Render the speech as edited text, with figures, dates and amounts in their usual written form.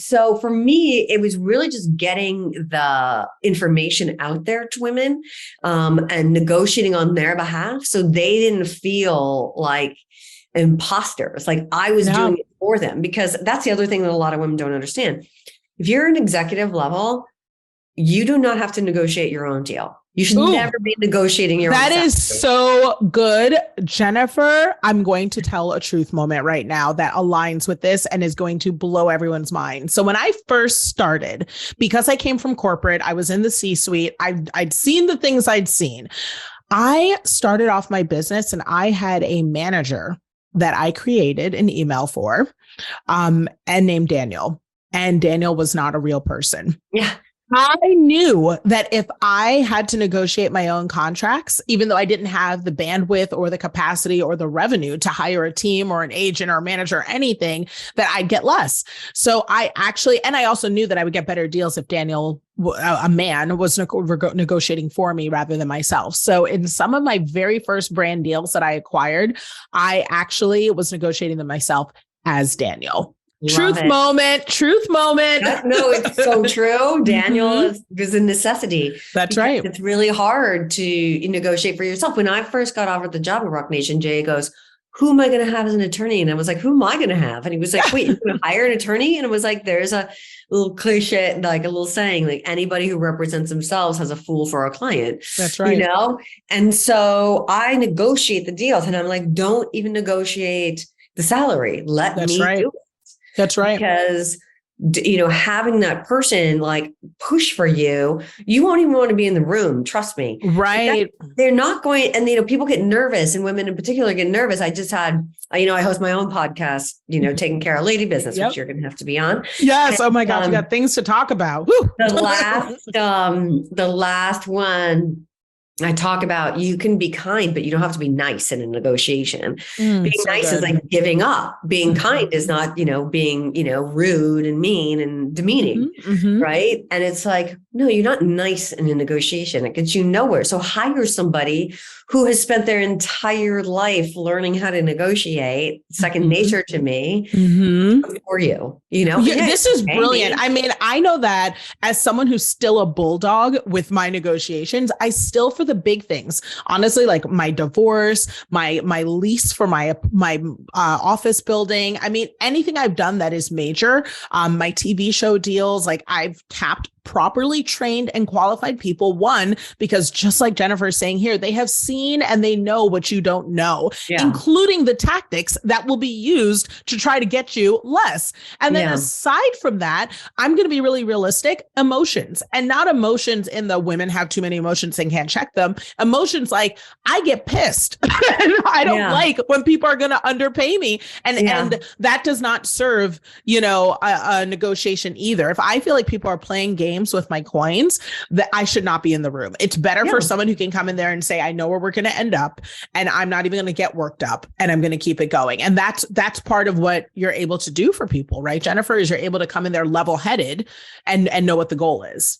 So for me, it was really just getting the information out there to women, and negotiating on their behalf so they didn't feel like imposters, like I was doing it for them. Because that's the other thing that a lot of women don't understand. If you're an executive level, you do not have to negotiate your own deal. You should never be negotiating your own. That is so good, Jennifer. I'm going to tell a truth moment right now that aligns with this and is going to blow everyone's mind. So when I first started, because I came from corporate, I was in the C-suite. I'd seen the things I'd seen. I started off my business and I had a manager that I created an email for, and named Daniel. And Daniel was not a real person. Yeah. I knew that if I had to negotiate my own contracts, even though I didn't have the bandwidth or the capacity or the revenue to hire a team or an agent or a manager or anything, that I'd get less. So I also knew that I would get better deals if Daniel, a man, was negotiating for me rather than myself. So in some of my very first brand deals that I acquired, I actually was negotiating them myself as Daniel. Truth moment. No, it's so true. Daniel is a necessity. That's right. It's really hard to negotiate for yourself. When I first got offered the job at Roc Nation, Jay goes, who am I going to have as an attorney? And I was like, who am I going to have? And he was like, wait, you're going to hire an attorney? And it was like, there's a little cliche, like a little saying, like anybody who represents themselves has a fool for a client. That's right. You know? And so I negotiate the deals and I'm like, don't even negotiate the salary. Let me do it. That's right. Because, having that person like push for you, you won't even want to be in the room. Trust me. Right. They're not going. And, people get nervous, and women in particular get nervous. I just had, I host my own podcast, Taking Care of Lady Business, which you're going to have to be on. Yes. And, oh my gosh. We got things to talk about. Woo. The last one, I talk about you can be kind, but you don't have to be nice in a negotiation. Being nice is like giving up. Being kind is not, being, rude and mean and demeaning. Right. And it's like, no, you're not nice in a negotiation. It gets you nowhere. So hire somebody who has spent their entire life learning how to negotiate, second nature to me, for you, This is brilliant. I mean, I know that as someone who's still a bulldog with my negotiations, I still, for the big things, honestly, like my divorce, my lease for my office building. I mean, anything I've done that is major, my TV show deals, like I've tapped properly trained and qualified people. One, because just like Jennifer is saying here, they have seen and they know what you don't know, including the tactics that will be used to try to get you less. And then aside from that, I'm going to be really realistic. Emotions, and not emotions in the women have too many emotions and can't check them. Emotions like I get pissed. I don't like when people are going to underpay me. And that does not serve, a negotiation either. If I feel like people are playing games with my coins, that I should not be in the room. It's better for someone who can come in there and say, I know where we're going to end up, and I'm not even going to get worked up, and I'm going to keep it going. And that's part of what you're able to do for people, right, Jennifer, is you're able to come in there level-headed and know what the goal is.